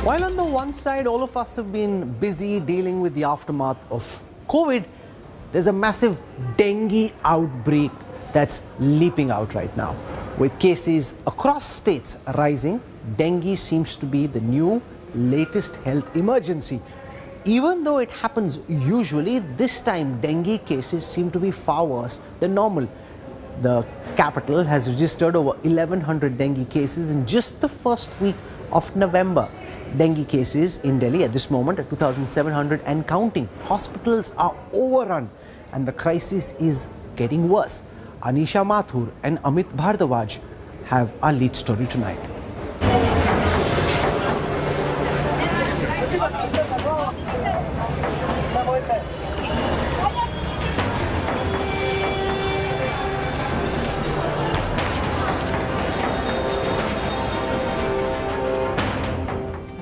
While on the one side, all of us have been busy dealing with the aftermath of COVID, there's a massive dengue outbreak that's leaping out right now. With cases across states rising, dengue seems to be the new latest health emergency. Even though it happens usually, this time dengue cases seem to be far worse than normal. The capital has registered over 1,100 dengue cases in just the first week of November. Dengue cases in Delhi at this moment are 2,700 and counting. Hospitals are overrun and the crisis is getting worse. Anisha Mathur and Amit Bhardwaj have our lead story tonight.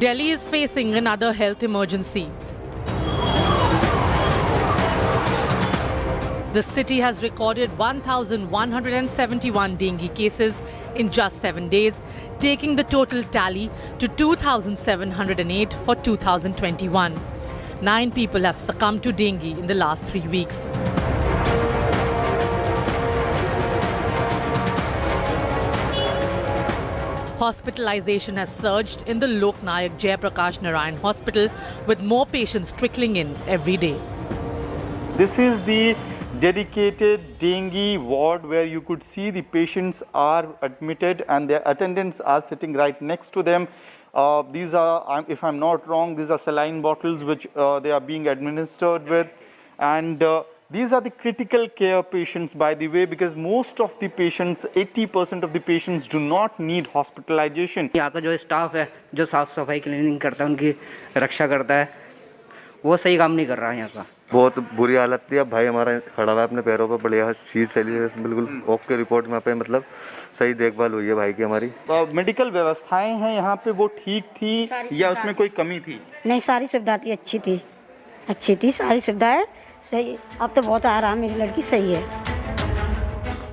Delhi is facing another health emergency. The city has recorded 1,171 dengue cases in just 7 days, taking the total tally to 2,708 for 2021. 9 people have succumbed to dengue in the last 3 weeks. Hospitalization has surged in the Lok Nayak Jayaprakash Narayan Hospital, with more patients trickling in every day. This is the dedicated dengue ward where you could see the patients are admitted and their attendants are sitting right next to them. These are, if I'm not wrong, these are saline bottles which they are being administered with. And these are the critical care patients, by the way, because most of the patients, 80% of the patients do not need hospitalization. यहाँ का जो staff है, जो साफ सफाई cleaning करता है, उनकी रक्षा करता है, वो सही काम नहीं कर रहा है यहाँ का. बहुत बुरी हालत थी. अब भाई हमारा खड़ा हुआ है अपने पैरों पर, बढ़िया शीट चली है, बिल्कुल ओके रिपोर्ट में पे, मतलब सही देखभाल हुई है भाई की हमारी. मेडिकल व्यवस्थाएं हैं यहाँ पे, वो ठीक थी या उसमें कोई कमी थी? नहीं, सारी सुविधा थी, अच्छी थी सारी सुविधाएं सही. अब तो बहुत आराम, मेरी लड़की सही है.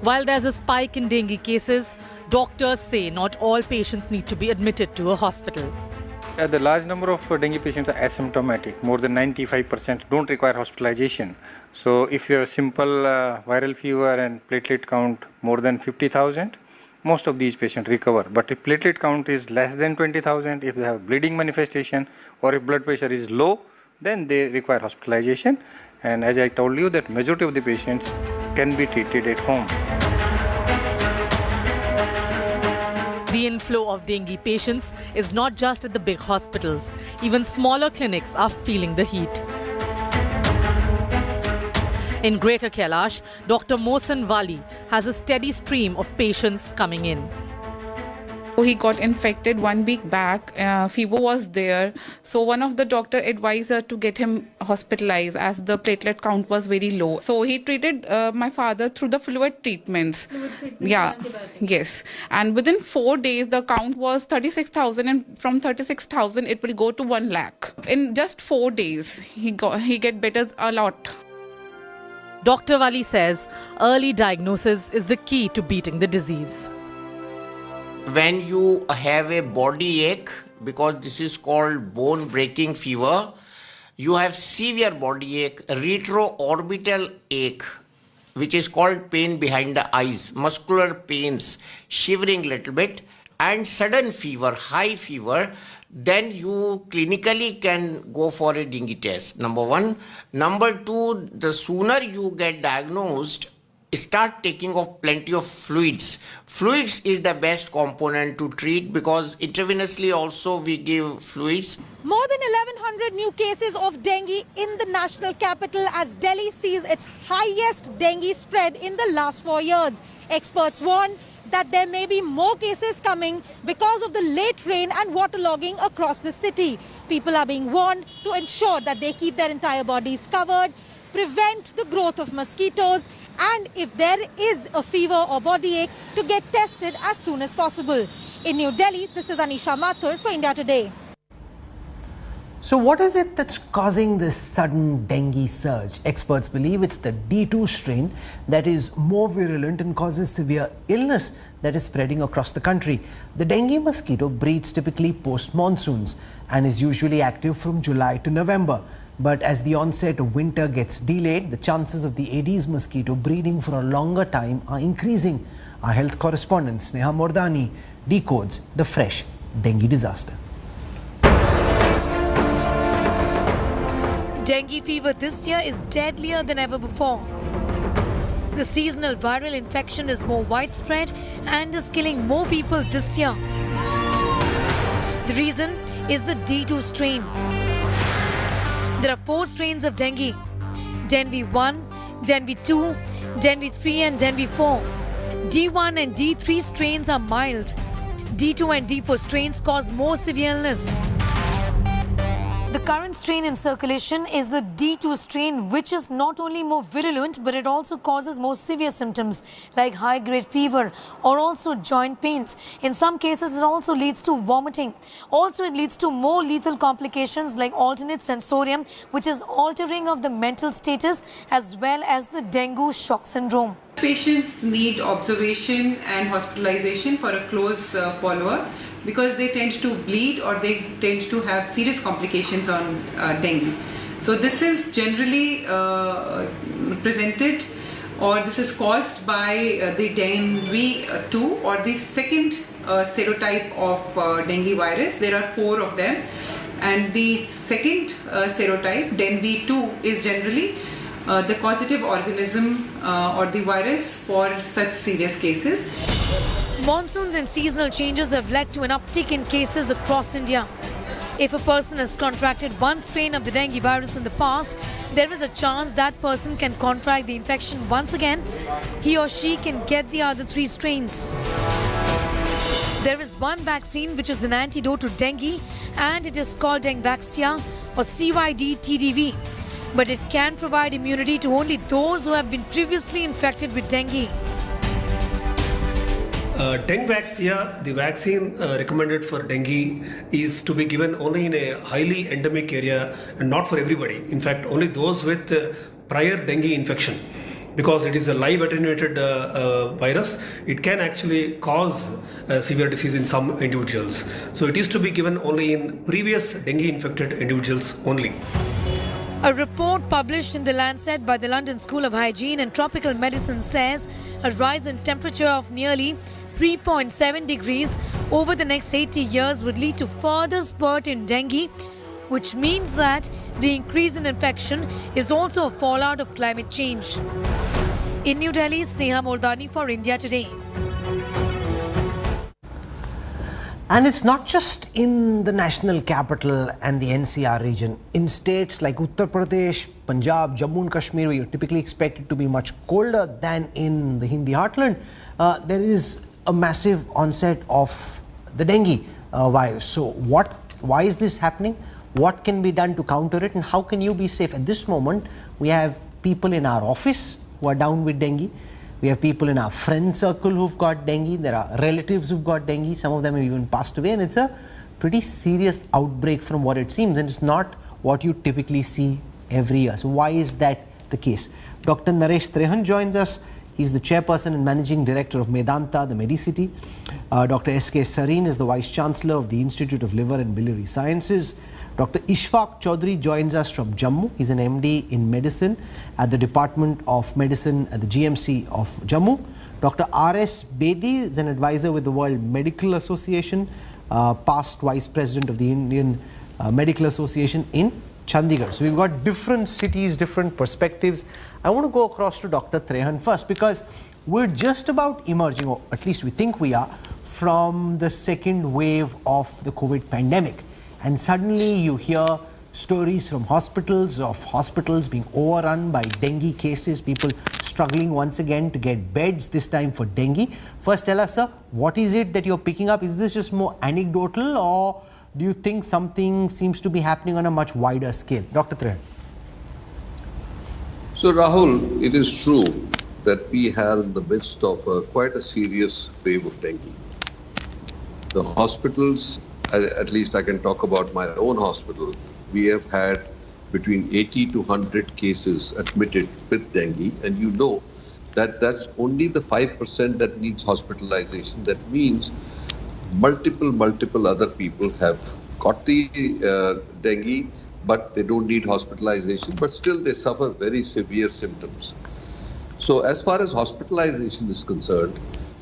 While there's a spike in dengue cases, doctors say not all patients need to be admitted to a hospital. The large number of dengue patients are asymptomatic. More than 95% don't require hospitalization. So if you have a simple viral fever and platelet count more than 50,000, most of these patients recover. But if platelet count is less than 20,000, if they have bleeding manifestation or if blood pressure is low, then they require hospitalization. And as I told you, that majority of the patients can be treated at home. The inflow of dengue patients is not just at the big hospitals. Even smaller clinics are feeling the heat. In Greater Kailash, Dr. Mohsen Wali has a steady stream of patients coming in. He got infected 1 week back, fever was there. So one of the doctor advised her to get him hospitalized as the platelet count was very low. So he treated my father through the fluid treatments. Yeah, yes. And within 4 days, the count was 36,000 and from 36,000, it will go to 1 lakh. In just 4 days, he get better a lot. Dr. Wali says early diagnosis is the key to beating the disease. When you have a body ache, because this is called bone breaking fever, you have severe body ache, retroorbital ache, which is called pain behind the eyes, muscular pains, shivering little bit, and sudden fever, high fever, then you clinically can go for a dengue test, number one. Number two, the sooner you get diagnosed, start taking off plenty of fluids. Fluids is the best component to treat because intravenously also we give fluids. More than 1,100 new cases of dengue in the national capital as Delhi sees its highest dengue spread in the last 4 years. Experts warn that there may be more cases coming because of the late rain and waterlogging across the city. People are being warned to ensure that they keep their entire bodies covered, prevent the growth of mosquitoes, and if there is a fever or body ache, to get tested as soon as possible. In New Delhi, this is Anisha Mathur for India Today. So what is it that's causing this sudden dengue surge? Experts believe it's the D2 strain that is more virulent and causes severe illness that is spreading across the country. The dengue mosquito breeds typically post-monsoons and is usually active from July to November. But as the onset of winter gets delayed, the chances of the Aedes mosquito breeding for a longer time are increasing. Our health correspondent Sneha Mordani decodes the fresh dengue disaster. Dengue fever this year is deadlier than ever before. The seasonal viral infection is more widespread and is killing more people this year. The reason is the D2 strain. There are 4 strains of dengue: Dengue 1, Dengue 2, Dengue 3 and Dengue 4. D1 and D3 strains are mild. D2 and D4 strains cause more severe illness. The current strain in circulation is the D2 strain, which is not only more virulent, but it also causes more severe symptoms like high-grade fever or also joint pains. In some cases, it also leads to vomiting. Also, it leads to more lethal complications like alternate sensorium, which is altering of the mental status, as well as the dengue shock syndrome. Patients need observation and hospitalization for a close follow-up, because they tend to bleed or they tend to have serious complications on dengue. So this is generally presented, or this is caused by the dengue 2 or the second serotype of dengue virus. There are 4 of them, and the second serotype, dengue 2, is generally the causative organism or the virus for such serious cases. Monsoons and seasonal changes have led to an uptick in cases across India. If a person has contracted one strain of the dengue virus in the past, there is a chance that person can contract the infection once again. He or she can get the other 3 strains. There is one vaccine which is an antidote to dengue, and it is called Dengvaxia or CYD-TDV. But it can provide immunity to only those who have been previously infected with dengue. Dengvaxia, the vaccine recommended for dengue, is to be given only in a highly endemic area and not for everybody. In fact, only those with prior dengue infection. Because it is a live attenuated virus, it can actually cause severe disease in some individuals. So it is to be given only in previous dengue infected individuals only. A report published in The Lancet by the London School of Hygiene and Tropical Medicine says a rise in temperature of nearly 3.7 degrees over the next 80 years would lead to further spurt in dengue, which means that the increase in infection is also a fallout of climate change. In New Delhi, Sneha Mordani for India Today. And it's not just in the national capital and the NCR region. In states like Uttar Pradesh, Punjab, Jammu and Kashmir, where you're typically expected to be much colder than in the Hindi heartland, there is a massive onset of the dengue virus. So why is this happening? What can be done to counter it, and how can you be safe? At this moment, we have people in our office who are down with dengue. We have people in our friend circle who've got dengue. There are relatives who've got dengue. Some of them have even passed away, and it's a pretty serious outbreak from what it seems, and it's not what you typically see every year. So why is that the case? Dr. Naresh Trehan joins us. He's the chairperson and managing director of Medanta, the Medicity. Dr. S.K. Sareen is the vice chancellor of the Institute of Liver and Biliary Sciences. Dr. Ishfaq Chaudhary joins us from Jammu. He's an MD in medicine at the Department of Medicine at the GMC of Jammu. Dr. R.S. Bedi is an advisor with the World Medical Association, past vice president of the Indian Medical Association in Chandigarh. So we've got different cities, different perspectives. I want to go across to Dr. Trehan first, because we're just about emerging, or at least we think we are, from the second wave of the COVID pandemic. And suddenly you hear stories from hospitals of hospitals being overrun by dengue cases, people struggling once again to get beds, this time for dengue. First tell us, sir, what is it that you're picking up? Is this just more anecdotal, or do you think something seems to be happening on a much wider scale? Dr. Trehan. So Rahul, it is true that we are in the midst of quite a serious wave of dengue. The hospitals, at least I can talk about my own hospital, we have had between 80 to 100 cases admitted with dengue, and you know that that's only the 5% that needs hospitalization. That means multiple other people have got the dengue, but they don't need hospitalization, but still they suffer very severe symptoms. So as far as hospitalization is concerned,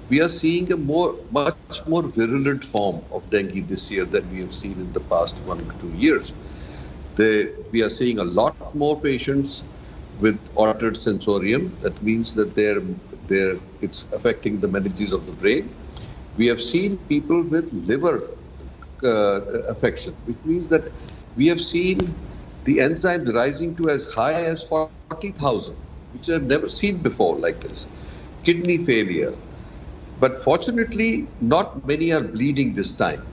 we are seeing a much more virulent form of dengue this year than we have seen in the past 1 or 2 years. We are seeing a lot more patients with altered sensorium. That means that it's affecting the meninges of the brain. We have seen people with liver affection, which means that we have seen the enzymes rising to as high as 40,000, which I've never seen before like this. Kidney failure. But fortunately, not many are bleeding this time.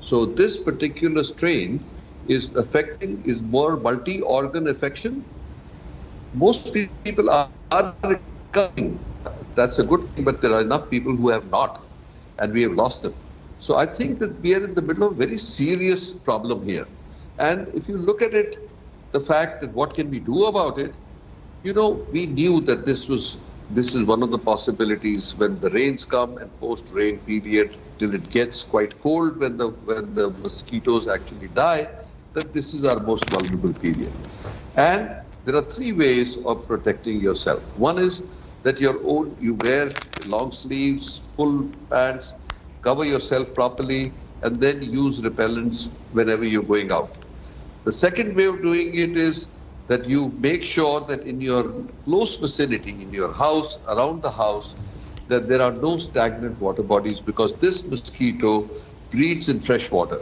So this particular strain is more multi-organ affection. Most people are recovering. That's a good thing, but there are enough people who have not, and we have lost them. So I think that we are in the middle of a very serious problem here. And if you look at it, the fact that what can we do about it, we knew that this is one of the possibilities when the rains come and post-rain period till it gets quite cold when the mosquitoes actually die, that this is our most vulnerable period. And there are 3 ways of protecting yourself. One is that you wear long sleeves, full pants, cover yourself properly, and then use repellents whenever you're going out. The second way of doing it is that you make sure that in your close vicinity, in your house, around the house, that there are no stagnant water bodies, because this mosquito breeds in fresh water.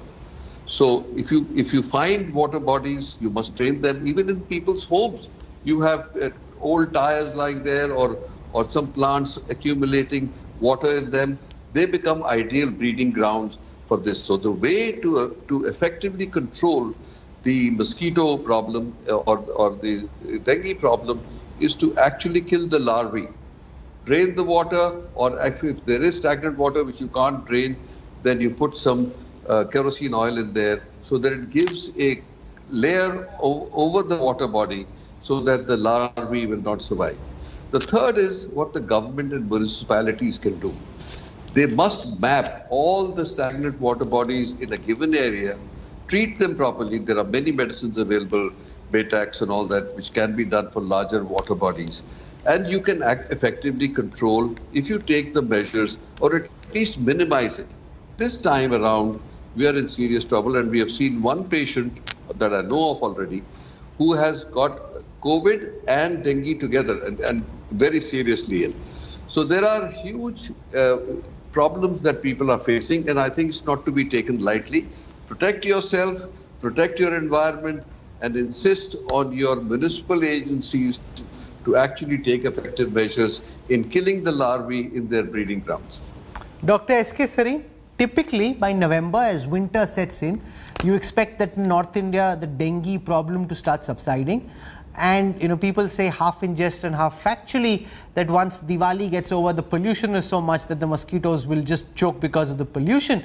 So if you find water bodies, you must drain them. Even in people's homes, you have old tires lying there or some plants accumulating water in them. They become ideal breeding grounds for this. So the way to effectively control the mosquito problem or the dengue problem is to actually kill the larvae. Drain the water, or actually if there is stagnant water which you can't drain, then you put some kerosene oil in there so that it gives a layer over the water body so that the larvae will not survive. The third is what the government and municipalities can do. They must map all the stagnant water bodies in a given area, treat them properly. There are many medicines available, Betax and all that, which can be done for larger water bodies. And you can effectively control if you take the measures, or at least minimize it. This time around, we are in serious trouble, and we have seen one patient that I know of already who has got COVID and dengue together and very seriously ill. So there are huge problems that people are facing, and I think it's not to be taken lightly. Protect yourself, protect your environment, and insist on your municipal agencies to actually take effective measures in killing the larvae in their breeding grounds. Dr. S.K. Sareen, typically by November, as winter sets in, you expect that in North India, the dengue problem to start subsiding. And, people say half in jest and half factually that once Diwali gets over, the pollution is so much that the mosquitoes will just choke because of the pollution.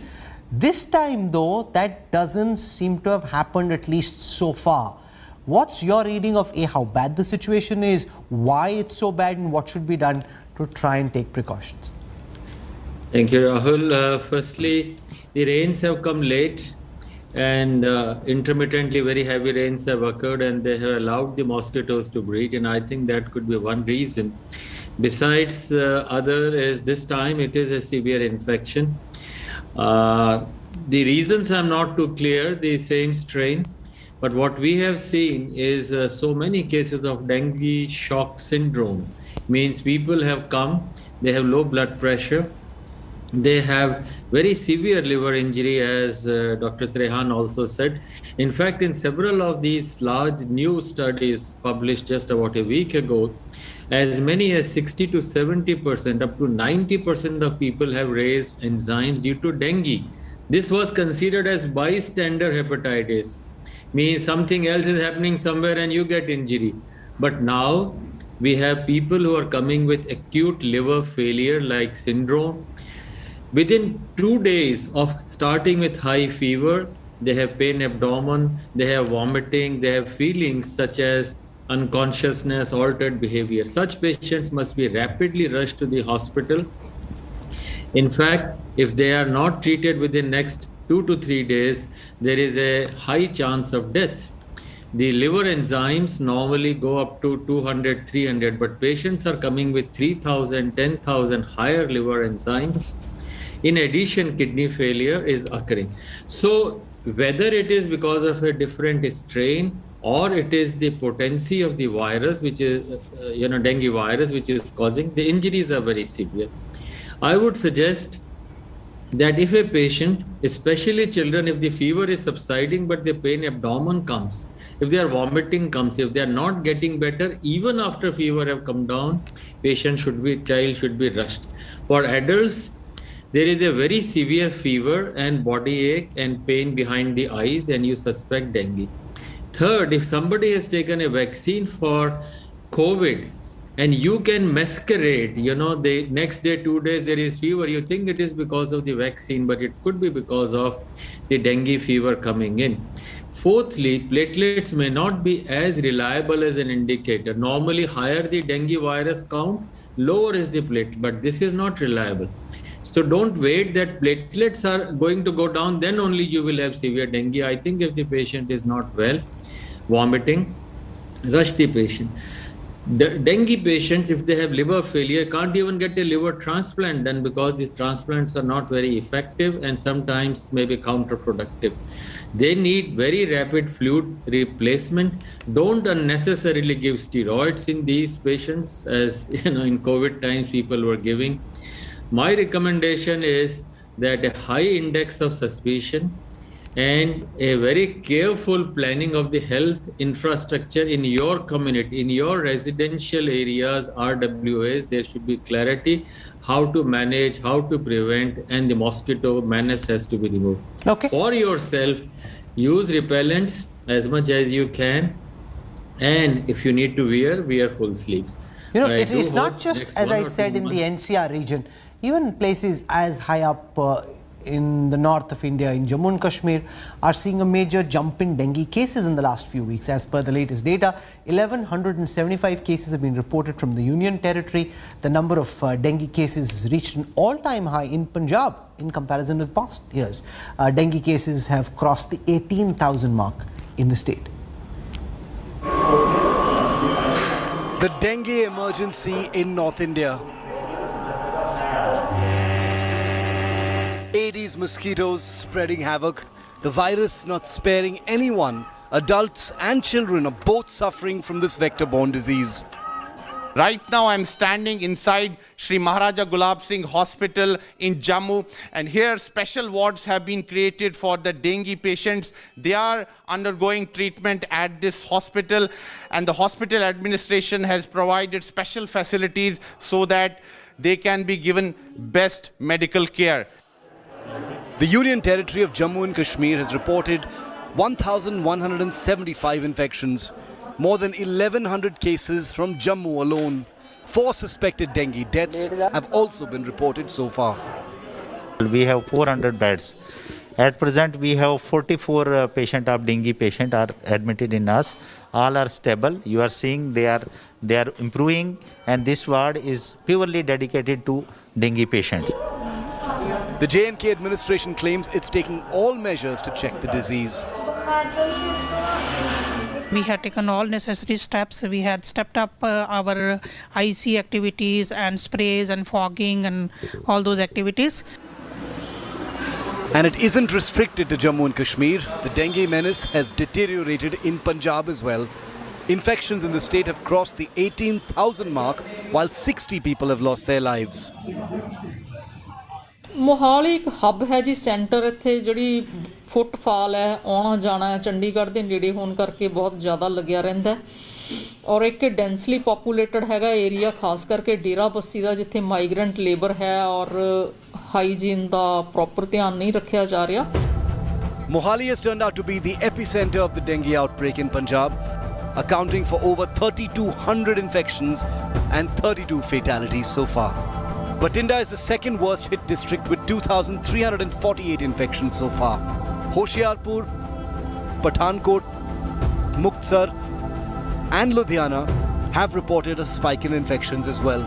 This time, though, that doesn't seem to have happened, at least so far. What's your reading of how bad the situation is, why it's so bad, and what should be done to try and take precautions? Thank you, Rahul. Firstly, the rains have come late, and intermittently very heavy rains have occurred, and they have allowed the mosquitoes to breed, and I think that could be one reason. Besides, other is this time it is a severe infection. The reasons are not too clear, the same strain, but what we have seen is so many cases of dengue shock syndrome. Means people have come, they have low blood pressure, they have very severe liver injury, as Dr. Trehan also said. In fact, in several of these large new studies published just about a week ago, as many as 60 to 70%, up to 90% of people have raised enzymes due to dengue. This was considered as bystander hepatitis, means something else is happening somewhere and you get injury. But now we have people who are coming with acute liver failure like syndrome. Within 2 days of starting with high fever, they have pain abdomen, they have vomiting, they have feelings such as unconsciousness, altered behavior. Such patients must be rapidly rushed to the hospital. In fact, if they are not treated within next 2 to 3 days, there is a high chance of death. The liver enzymes normally go up to 200, 300, but patients are coming with 3,000, 10,000 higher liver enzymes. In addition, kidney failure is occurring. So whether it is because of a different strain or it is the potency of the virus, which is, dengue virus, which is causing, the injuries are very severe. I would suggest that if a patient, especially children, if the fever is subsiding but the pain abdomen comes, if they are vomiting comes, if they are not getting better, even after fever have come down, child should be rushed. For adults, there is a very severe fever and body ache and pain behind the eyes and you suspect dengue. Third, if somebody has taken a vaccine for COVID and you can masquerade, the next day, 2 days, there is fever, you think it is because of the vaccine, but it could be because of the dengue fever coming in. Fourthly, platelets may not be as reliable as an indicator. Normally, higher the dengue virus count, lower is the platelet, but this is not reliable. So don't wait that platelets are going to go down, then only you will have severe dengue. I think if the patient is not well, vomiting, rush the patient. The dengue patients, if they have liver failure, can't even get a liver transplant then because these transplants are not very effective and sometimes may be counterproductive. They need very rapid fluid replacement. Don't unnecessarily give steroids in these patients, as in COVID times people were giving. My recommendation is that a high index of suspicion and a very careful planning of the health infrastructure in your community, in your residential areas, RWAs, there should be clarity how to manage, how to prevent, and the mosquito menace has to be removed. Okay. For yourself, use repellents as much as you can, and if you need to wear full sleeves. It's not just, as I said, in the NCR region, even places as high up in the north of India, in Jammu and Kashmir, are seeing a major jump in dengue cases in the last few weeks. As per the latest data, 1,175 cases have been reported from the Union Territory. The number of dengue cases reached an all-time high in Punjab in comparison with past years. Dengue cases have crossed the 18,000 mark in the state. The dengue emergency in North India. Aedes mosquitoes spreading havoc, the virus not sparing anyone. Adults and children are both suffering from this vector-borne disease. Right now I'm standing inside Sri Maharaja Gulab Singh Hospital in Jammu, and here special wards have been created for the dengue patients. They are undergoing treatment at this hospital, and the hospital administration has provided special facilities so that they can be given best medical care. The Union Territory of Jammu and Kashmir has reported 1,175 infections, more than 1,100 cases from Jammu alone. 4 suspected dengue deaths have also been reported so far. We have 400 beds. At present, we have 44 patient of dengue patient are admitted in us. All are stable. You are seeing they are improving, and this ward is purely dedicated to dengue patients. The J&K administration claims it's taking all measures to check the disease. We had taken all necessary steps. We had stepped up our IC activities and sprays and fogging and all those activities. And it isn't restricted to Jammu and Kashmir. The dengue menace has deteriorated in Punjab as well. Infections in the state have crossed the 18,000 mark, while 60 people have lost their lives. Mohali ਇੱਕ ਹੱਬ ਹੈ ਜੀ centre ਇੱਥੇ ਜਿਹੜੀ footfall ਹੈ ਆਉਣਾ ਜਾਣਾ ਚੰਡੀਗੜ੍ਹ ਦੇ ਨੇੜੇ ਹੋਣ ਕਰਕੇ ਬਹੁਤ ਜ਼ਿਆਦਾ ਲੱਗਿਆ ਰਹਿੰਦਾ ਔਰ ਇੱਕ ਡੈਂਸਲੀ ਪੋਪੂਲੇਟਡ ਹੈਗਾ ਏਰੀਆ ਖਾਸ ਕਰਕੇ ਡੇਰਾ ਬੱਸੀ ਦਾ ਜਿੱਥੇ ਮਾਈਗ੍ਰੈਂਟ ਲੇਬਰ ਹੈ ਔਰ ਹਾਈਜੀਨ ਦਾ ਪ੍ਰੋਪਰ ਧਿਆਨ ਨਹੀਂ ਰੱਖਿਆ ਜਾ ਰਿਹਾ Mohali has turned out to be the epicenter of the dengue outbreak in Punjab, accounting for over 3,200 infections and 32 fatalities so far. Batinda is the second worst hit district with 2,348 infections so far. Hoshiarpur, Pathankot, Muktsar and Ludhiana have reported a spike in infections as well.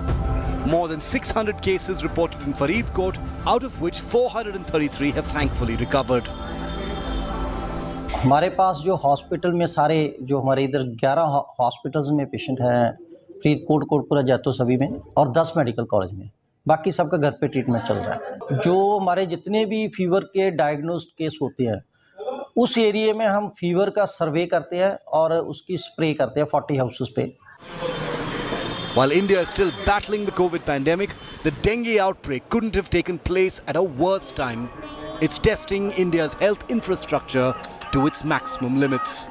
More than 600 cases reported in Faridkot, out of which 433 have thankfully recovered. हमारे पास जो hospital में सारे जो हमारे इधर 11 hospitals में patient हैं, फरीदकोट, कोटपुरा, जैतो सभी में, और 10 मेडिकल कॉलेज में, बाकी सबका घर पे ट्रीटमेंट चल रहा है। जो हमारे जितने भी फीवर के डायग्नोस्ड केस होते हैं, उस एरिया में हम फीवर का सर्वे करते हैं और उसकी स्प्रे करते हैं 40 हाउसेस पे। While India is still battling the COVID pandemic, the dengue outbreak couldn't have taken place at a worse time. It's testing India's health infrastructure to its maximum limits.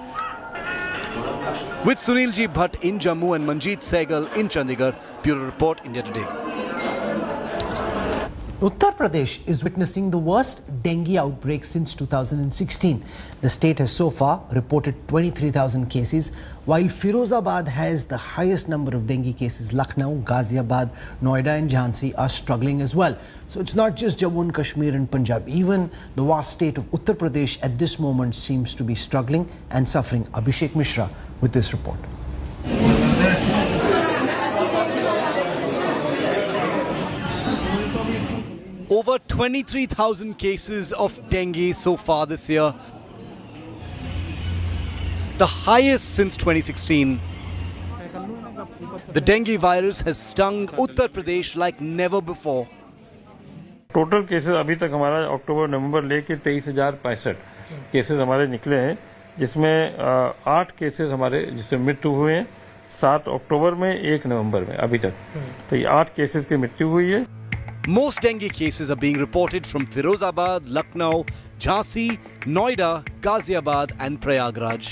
With Sunilji Bhatt in Jammu and Manjeet Sehgal in Chandigarh, Bureau Report, India Today. Uttar Pradesh is witnessing the worst dengue outbreak since 2016. The state has so far reported 23,000 cases, while Firozabad has the highest number of dengue cases. Lucknow, Ghaziabad, Noida and Jhansi are struggling as well. So it's not just Jammu and Kashmir and Punjab. Even the vast state of Uttar Pradesh at this moment seems to be struggling and suffering. Abhishek Mishra with this report. Over 23,000 cases of dengue so far this year, the highest since 2016. The dengue virus has stung Uttar Pradesh like never before. Total cases अभी तक हमारा अक्टूबर नवंबर लेके 23,065 cases हमारे निकले हैं, जिसमें 8 cases हमारे जिसमें मृत्यु हुए हैं, 7 अक्टूबर में, 1 नवंबर में अभी तक, तो ये 8 केसेस की मृत्यु हुई है। Most dengue cases are being reported from Firozabad, Lucknow, Jhansi, Noida, Ghaziabad and Prayagraj.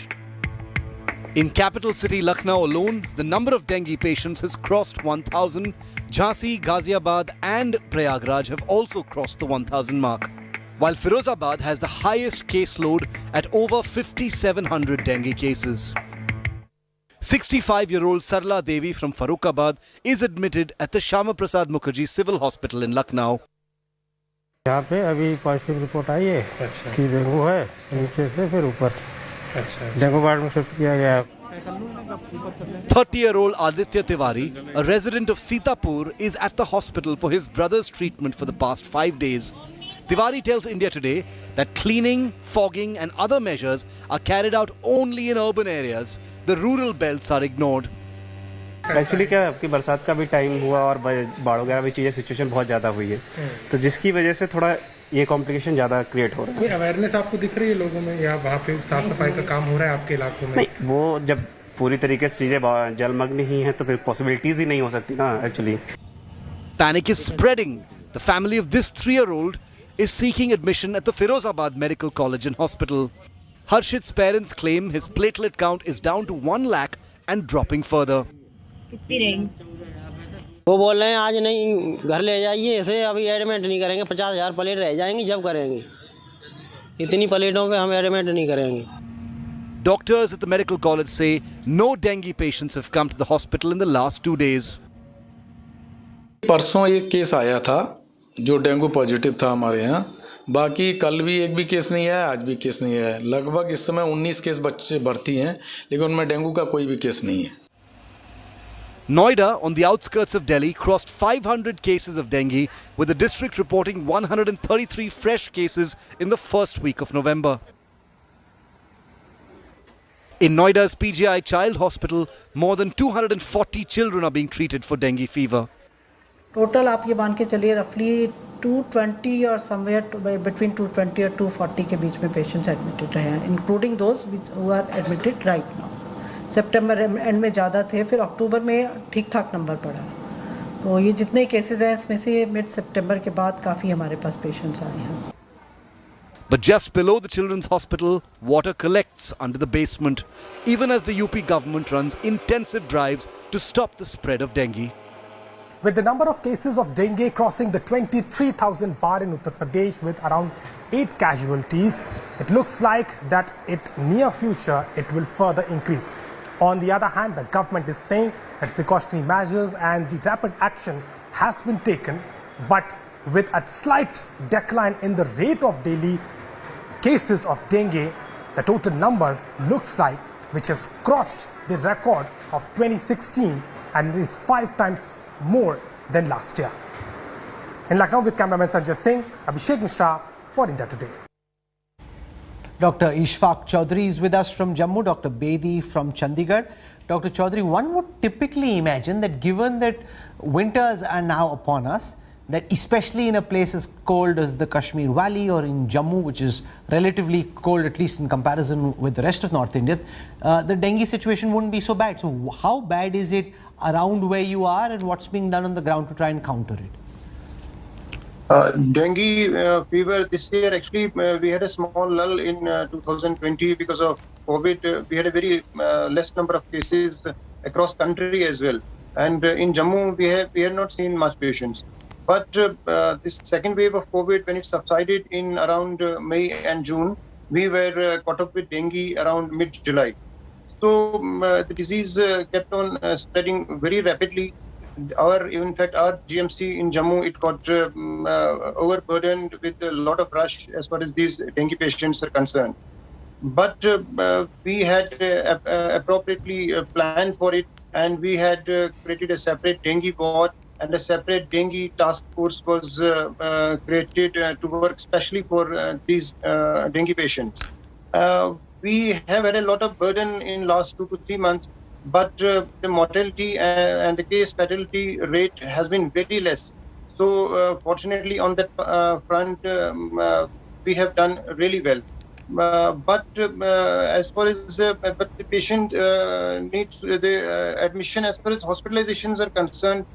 In capital city Lucknow alone, the number of dengue patients has crossed 1,000. Jhansi, Ghaziabad and Prayagraj have also crossed the 1,000 mark, while Firozabad has the highest caseload at over 5,700 dengue cases. 65-year-old Sarla Devi from Farrukhabad is admitted at the Shyama Prasad Mukherjee Civil Hospital in Lucknow. यहाँ पे अभी positive report आई है कि dengue है, नीचे से फिर ऊपर डेंगू वार्ड में शिफ्ट किया गया। 30-year-old Aditya Tiwari, a resident of Sitapur, is at the hospital for his brother's treatment for the past 5 days. Tiwari tells India Today that cleaning, fogging and other measures are carried out only in urban areas. The rural belts are ignored. Actually क्या है, आपकी बरसात का भी time हुआ और बाढ़ वगैरह भी चीज़ें सिचुएशन बहुत ज़्यादा हुई है, तो जिसकी वजह से थोड़ा ये कॉम्प्लिकेशन ज़्यादा क्रिएट हो रहा है। कोई अवेयरनेस आपको दिख रही है लोगों में, या वहाँ पे साफ सफाई का काम हो रहा है आपके इलाकों में? नहीं, वो जब पूरी तरीके से चीज़ें जलमग्न ही हैं तो फिर पॉसिबिलिटीज ही नहीं हो सकती ना actually. Panic is spreading. The family of this 3-year-old is seeking admission at the Firozabad Medical College and Hospital. Harshit's parents claim his platelet count is down to 1 lakh and dropping further. वो बोल रहे हैं आज नहीं घर ले जाइए, ऐसे अभी एडमिट नहीं करेंगे, 50,000 प्लेट रह जाएंगी जब करेंगे, इतनी प्लेटों पे हम एडमिट नहीं करेंगे। Doctors at the medical college say no dengue patients have come to the hospital in the last 2 days. परसों एक केस आया था जो डेंगू पॉजिटिव था हमारे यहाँ, बाकी कल भी एक भी केस नहीं आया, आज भी केस नहीं आया। लगभग इस समय 19 केस बच्चे भर्ती हैं, लेकिन उनमें डेंगू का कोई भी केस नहीं है। Noida, on the outskirts of Delhi, crossed 500 cases of dengue, with the district reporting 133 fresh cases in the first week of November. In Noida's PGI Child Hospital, more than 240 children are being treated for dengue fever. Total आप ये मान के चलिए रफली 220 और somewhere between 220 और 240 के बीच में पेशेंट्स एडमिटेड रहे हैं, including those who are admitted right now. सितंबर एंड में ज़्यादा थे, फिर अक्टूबर में ठीक ठाक नंबर पड़ा। तो ये जितने केसेस हैं इसमें से मिड सितंबर के बाद काफ़ी हमारे पास पेशेंट्स आए हैं। But just below the children's hospital, water collects under the basement, even as the UP government runs intensive drives to stop the spread of dengue. With the number of cases of dengue crossing the 23,000 bar in Uttar Pradesh with around 8 casualties, it looks like that in near future it will further increase. On the other hand, the government is saying that precautionary measures and the rapid action has been taken, but with a slight decline in the rate of daily cases of dengue, the total number looks like which has crossed the record of 2016 and is 5 times more than last year. In Lucknow with cameraman Sanjay Singh, Abhishek Mishra for India Today. Dr. Ishfaq Chaudhary is with us from Jammu, Dr. Bedi from Chandigarh. Dr. Chaudhary, one would typically imagine that given that winters are now upon us, that especially in a place as cold as the Kashmir Valley or in Jammu, which is relatively cold, at least in comparison with the rest of North India, the dengue situation wouldn't be so bad. So how bad is it around where you are and what's being done on the ground to try and counter it? Dengue fever this year, actually, we had a small lull in 2020 because of COVID. We had a very less number of cases across country as well. And in Jammu, we have not seen much patients. But this second wave of COVID, when it subsided in around May and June, we were caught up with dengue around mid-July. So the disease kept on spreading very rapidly. In fact, our GMC in Jammu, it got overburdened with a lot of rush as far as these dengue patients are concerned. But we had appropriately planned for it, and we had created a separate dengue ward, and a separate dengue task force was created to work especially for these dengue patients. We have had a lot of burden in last 2 to 3 months, but the mortality and the case fatality rate has been very less. So fortunately on that front, we have done really well. But as far as but the patient needs the admission, as far as hospitalizations are concerned,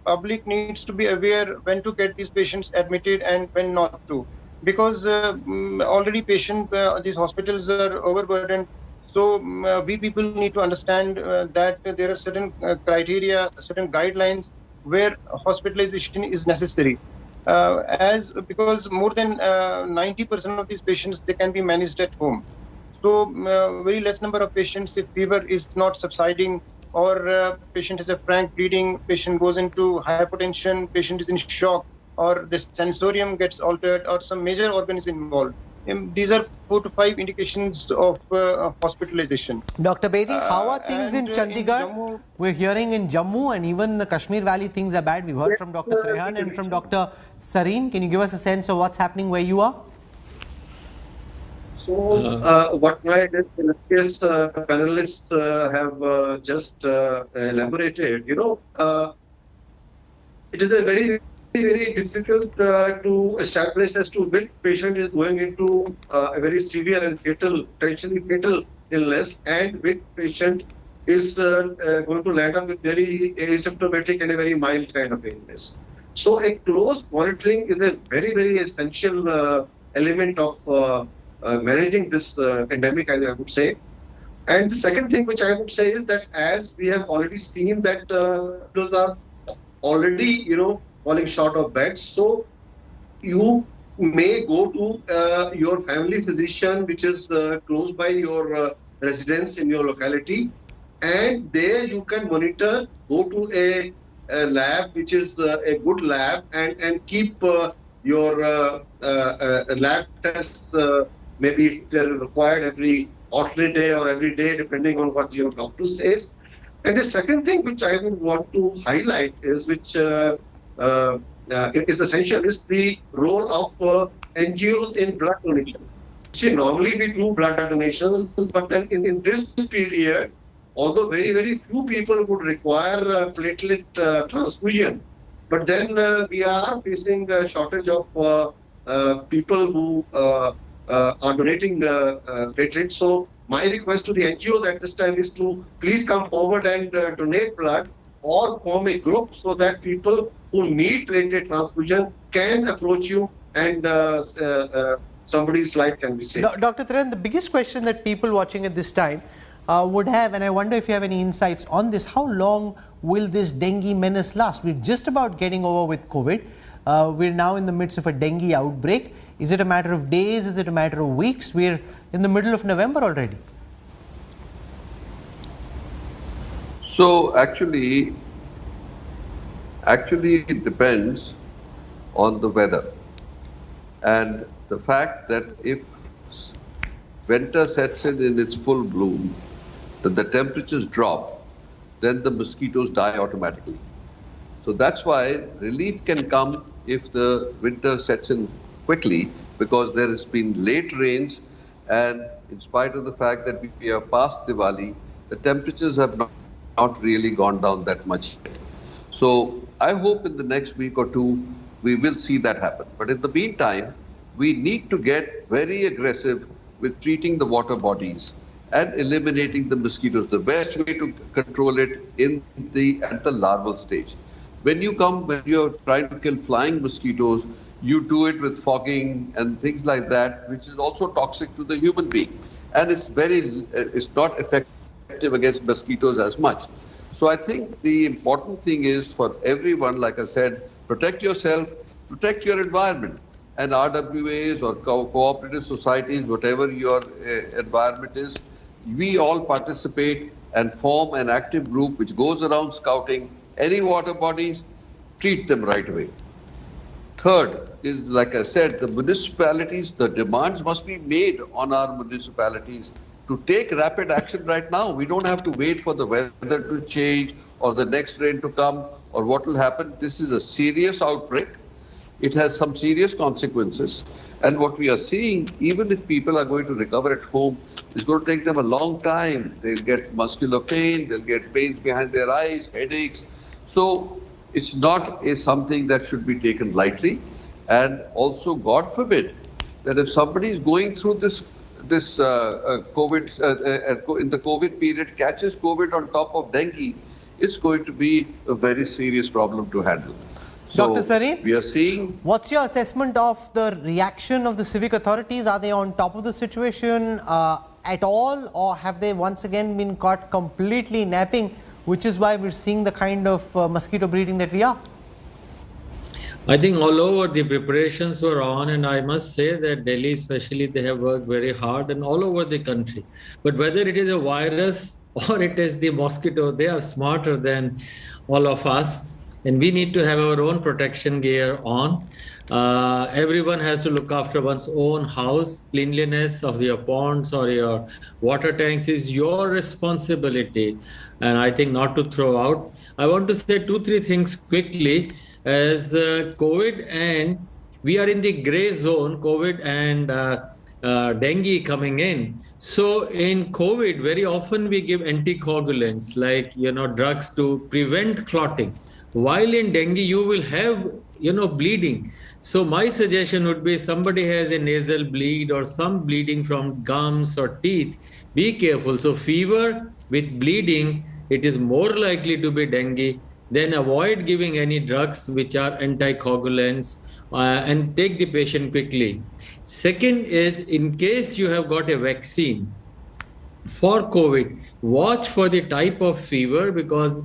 public needs to be aware when to get these patients admitted and when not to, because already these hospitals are overburdened. So we people need to understand that there are certain criteria, certain guidelines where hospitalization is necessary. Because more than 90% of these patients, they can be managed at home. So very less number of patients, if fever is not subsiding, or patient has a frank bleeding, patient goes into hypotension, patient is in shock, or the sensorium gets altered, or some major organ is involved. These are 4 to 5 indications of hospitalization. Dr. Bedi, how are things in Chandigarh? We're hearing in Jammu and even in the Kashmir Valley things are bad. We've heard from Dr. Trehan and from Dr. Sareen. Can you give us a sense of what's happening where you are? So what my case panelists have just elaborated, it is a very difficult to establish as to which patient is going into a very severe and potentially fatal illness, and which patient is going to land up with very asymptomatic and a very mild kind of illness. So a close monitoring is a very essential element of managing this pandemic, I would say. And the second thing which I would say is that, as we have already seen that those are already, falling short of beds, so you may go to your family physician, which is close by your residence in your locality, and there you can monitor, go to a lab which is a good lab, and keep your lab tests maybe they're required every alternate day or every day, depending on what your doctor says. And the second thing which I would want to highlight is, which is essential, is the role of NGOs in blood donation. See, normally we do blood donation, but then in this period, although very few people would require platelet transfusion, but then we are facing a shortage of people who are donating platelets. So my request to the NGOs at this time is to please come forward and donate blood, or form a group so that people who need platelet transfusion can approach you, and somebody's life can be saved. Dr. Trehan, the biggest question that people watching at this time would have, and I wonder if you have any insights on this, how long will this dengue menace last? We're just about getting over with COVID. We're now in the midst of a dengue outbreak. Is it a matter of days? Is it a matter of weeks? We're in the middle of November already. So actually it depends on the weather, and the fact that if winter sets in its full bloom, then the temperatures drop, then the mosquitoes die automatically. So that's why relief can come if the winter sets in quickly, because there has been late rains, and in spite of the fact that we are past Diwali, the temperatures have not really gone down that much yet. So I hope in the next week or two, we will see that happen. But in the meantime, we need to get very aggressive with treating the water bodies and eliminating the mosquitoes. The best way to control it at the larval stage. When you're trying to kill flying mosquitoes, you do it with fogging and things like that, which is also toxic to the human being. And it's not effective against mosquitoes as much. So I think the important thing is for everyone, like I said, protect yourself, protect your environment. And RWAs or cooperative societies, whatever your environment is, we all participate and form an active group which goes around scouting any water bodies, treat them right away. Third is, like I said, the municipalities, the demands must be made on our municipalities to take rapid action right now. We don't have to wait for the weather to change or the next rain to come or what will happen. This is a serious outbreak. It has some serious consequences. And what we are seeing, even if people are going to recover at home, it's going to take them a long time. They'll get muscular pain, they'll get pains behind their eyes, headaches. So it's not something that should be taken lightly. And also, God forbid, that if somebody is going through this COVID, in the COVID period, catches COVID on top of dengue, it's going to be a very serious problem to handle. So Dr. Sareen, we are seeing... What's your assessment of the reaction of the civic authorities? Are they on top of the situation at all, or have they once again been caught completely napping, which is why we're seeing the kind of mosquito breeding that we are? I think all over the preparations were on, and I must say that Delhi especially, they have worked very hard and all over the country. But whether it is a virus or it is the mosquito, they are smarter than all of us. And we need to have our own protection gear on. Everyone has to look after one's own house. Cleanliness of your ponds or your water tanks is your responsibility. And I think not to throw out. I want to say 2-3 things quickly. As COVID, and we are in the gray zone, COVID and dengue coming in. So in COVID, very often we give anticoagulants like, drugs to prevent clotting. While in dengue, you will have, bleeding. So my suggestion would be somebody has a nasal bleed or some bleeding from gums or teeth, be careful. So fever with bleeding, it is more likely to be dengue. Then avoid giving any drugs which are anticoagulants and take the patient quickly. Second is, in case you have got a vaccine for COVID, watch for the type of fever, because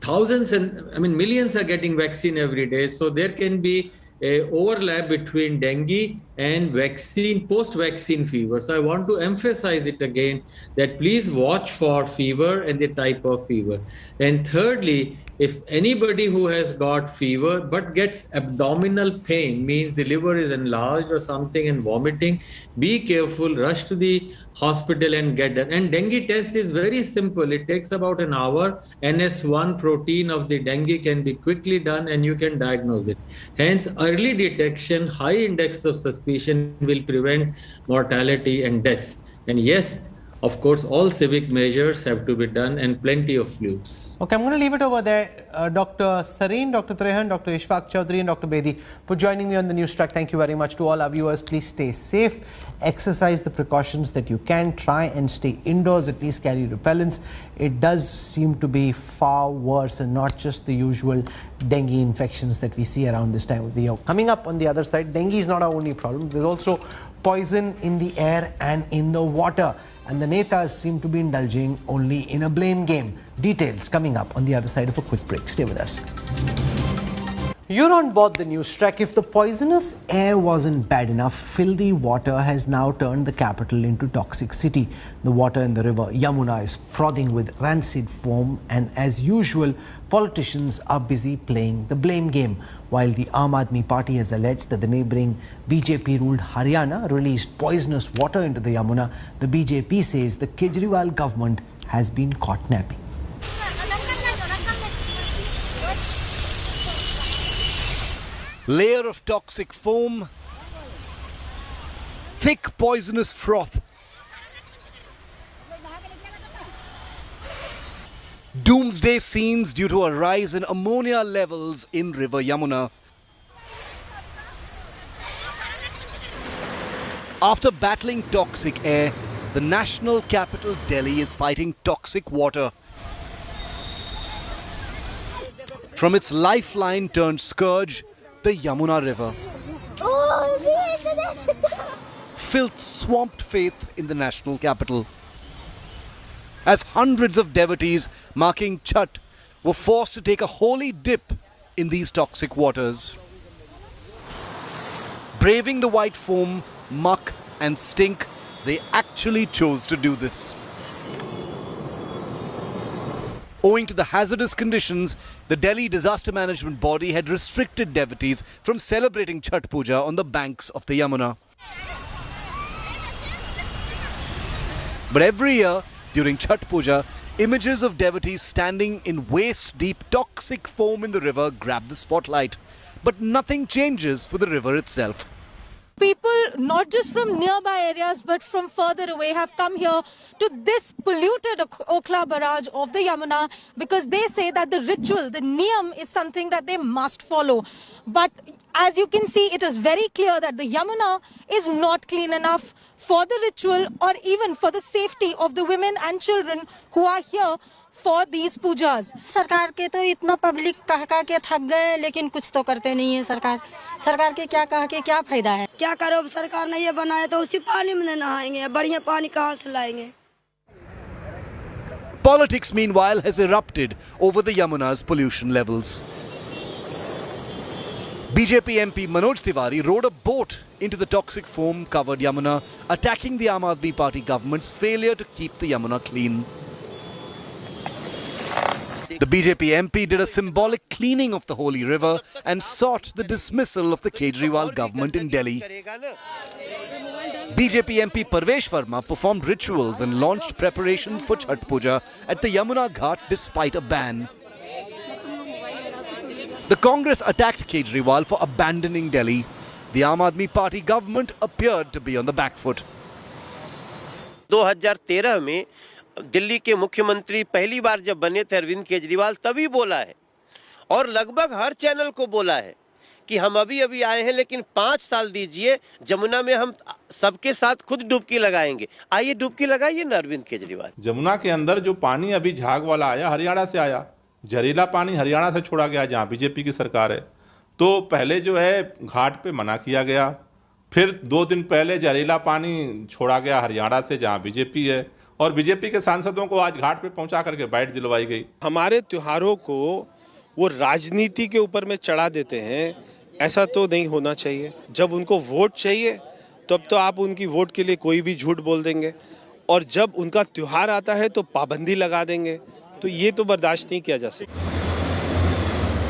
thousands and millions are getting vaccine every day. So there can be a overlap between dengue and vaccine, post-vaccine fever. So I want to emphasize it again that please watch for fever and the type of fever. And thirdly, if anybody who has got fever but gets abdominal pain, means the liver is enlarged or something and vomiting, be careful, rush to the hospital and get done. And dengue test is very simple. It takes about an hour. NS1 protein of the dengue can be quickly done and you can diagnose it. Hence, early detection, high index of suspicion will prevent mortality and deaths. And yes, of course, all civic measures have to be done and plenty of fluids. Okay, I'm going to leave it over there. Dr. Sareen, Dr. Trehan, Dr. Ishfaq Chaudhary and Dr. Bedi for joining me on the Newstrack. Thank you very much to all our viewers. Please stay safe, exercise the precautions that you can, try and stay indoors, at least carry repellents. It does seem to be far worse and not just the usual dengue infections that we see around this time of the year. Coming up on the other side, dengue is not our only problem. There's also poison in the air and in the water. And the netas seem to be indulging only in a blame game. Details coming up on the other side of a quick break. Stay with us. You're on board the Newstrack. If the poisonous air wasn't bad enough, filthy water has now turned the capital into toxic city. The water in the river Yamuna is frothing with rancid foam, and as usual, politicians are busy playing the blame game. While the Aam Aadmi Party has alleged that the neighbouring BJP-ruled Haryana released poisonous water into the Yamuna, the BJP says the Kejriwal government has been caught napping. Layer of toxic foam, thick poisonous froth. Doomsday scenes due to a rise in ammonia levels in river Yamuna. After battling toxic air, the national capital Delhi is fighting toxic water. From its lifeline turned scourge, the Yamuna River. Filth swamped faith in the national capital, as hundreds of devotees marking Chhath were forced to take a holy dip in these toxic waters. Braving the white foam, muck and stink, they actually chose to do this. Owing to the hazardous conditions, the Delhi Disaster Management Body had restricted devotees from celebrating Chhath Puja on the banks of the Yamuna. But every year, during Chhath Puja, images of devotees standing in waist-deep toxic foam in the river grab the spotlight. But nothing changes for the river itself. People, not just from nearby areas, but from further away, have come here to this polluted Okhla barrage of the Yamuna because they say that the ritual, the niyam, is something that they must follow. But as you can see, it is very clear that the Yamuna is not clean enough for the ritual or even for the safety of the women and children who are here for these pujas. सरकार के तो इतना public कह के थक गए, लेकिन कुछ तो करते नहीं है सरकार के क्या कह के क्या फायदा है? क्या करो, सरकार ने ये बनाया तो उसी पानी में नहाएंगे, बढ़िया पानी कहाँ से लाएंगे? Politics, meanwhile, has erupted over the Yamuna's pollution levels. BJP MP Manoj Tiwari rode a boat into the toxic foam-covered Yamuna, attacking the Aam Aadmi Party government's failure to keep the Yamuna clean. The BJP MP did a symbolic cleaning of the holy river and sought the dismissal of the Kejriwal government in Delhi. BJP MP Parvesh Verma performed rituals and launched preparations for Chhath Puja at the Yamuna Ghat despite a ban. The Congress attacked Kejriwal for abandoning Delhi. The Aam Aadmi Party government appeared to be on the back foot. 2013 में दिल्ली के मुख्यमंत्री पहली बार जब बने थे अरविंद केजरीवाल, तभी बोला है और लगभग हर चैनल को बोला है कि हम अभी आए हैं, लेकिन 5 साल दीजिए, जमुना में हम सबके साथ खुद डुबकी लगाएंगे। आइए डुबकी लगाइए ना अरविंद केजरीवाल। जमुना के अंदर जो पानी अभी झाग वाला आया, हरियाणा से आया, जहरीला पानी हरियाणा से छोड़ा गया जहाँ बीजेपी की सरकार है। तो पहले जो है घाट पे मना किया गया, फिर 2 दिन पहले जहरीला पानी छोड़ा गया हरियाणा से जहाँ बीजेपी है, और बीजेपी के सांसदों को आज घाट पे पहुंचा करके बाइट दिलवाई गई। हमारे त्योहारों को वो राजनीति के ऊपर में चढ़ा देते हैं, ऐसा तो नहीं होना चाहिए। जब उनको वोट चाहिए तब तो आप उनकी वोट के लिए कोई भी झूठ बोल देंगे, और जब उनका त्योहार आता है तो पाबंदी लगा देंगे, तो ये तो बर्दाश्त नहीं किया जा सकता।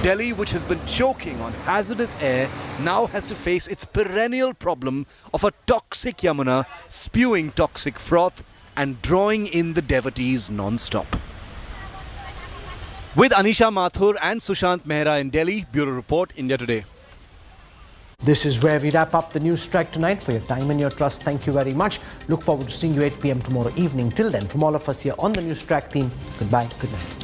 Delhi, which has been choking on hazardous air, now has to face its perennial problem of a toxic Yamuna spewing toxic froth and drawing in the devotees non-stop. With Anisha Mathur and Sushant Mehra in Delhi, Bureau Report, India Today. This is where we wrap up the Newstrack tonight. For your time and your trust, thank you very much. Look forward to seeing you 8 p.m. tomorrow evening. Till then, from all of us here on the Newstrack team, goodbye, good night.